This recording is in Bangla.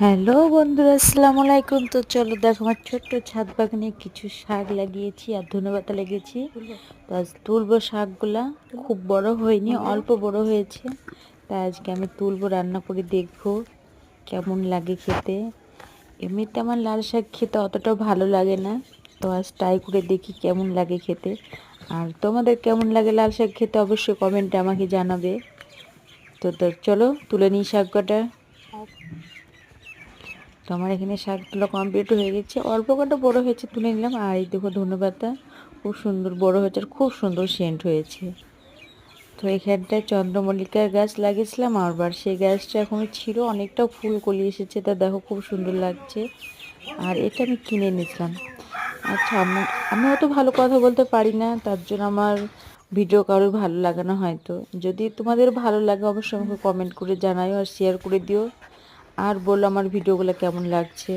হ্যালো বন্ধুরা, আসসালামু আলাইকুম। তো চলো দেখো, আমার ছোট্ট ছাদ বাগানে কিছু শাক লাগিয়েছি আর ধনেপাতা লাগিয়েছি। তো আজ তুলবো শাকগুলা। খুব বড় হয়নি, অল্প বড় হয়েছে। তাই আজকে আমি তুলবো, রান্না করে দেখবো কেমন লাগে খেতে। এমনিতে আমার লাল শাক খেতে অতটাও ভালো লাগে না, তো আজ ট্রাই করে দেখি কেমন লাগে খেতে। আর তোমাদের কেমন লাগে লাল শাক খেতে অবশ্যই কমেন্টে আমাকে জানাবে। তো চলো তুলে নিই শাক কটা। তো আমার এখানে শাক তোলা কমপ্লিট হয়ে গেছে, অল্প কটা বড় হয়েছে তুলে নিলাম। আর এই দেখো ধনেপাতা খুব সুন্দর বড় হয়েছে আর খুব সুন্দর সেন্ট হয়েছে। তো এখানটায় চন্দ্রমল্লিকার গাছ লাগিয়েছিলাম আরবার, সেই গাছটা এখনো ছিল, অনেকটা ফুল কলি এসেছে, তা দেখো খুব সুন্দর লাগছে। আর এটা আমি কিনে এনেছিলাম। আচ্ছা, আমি অত ভালো কথা বলতে পারি না, তার জন্য আমার ভিডিও কারোর ভালো লাগে না হয়তো। যদি তোমাদের ভালো লাগে অবশ্যই আমাকে কমেন্ট করে জানাও আর শেয়ার করে দিও। আর বলো আমার ভিডিওগুলো কেমন লাগছে।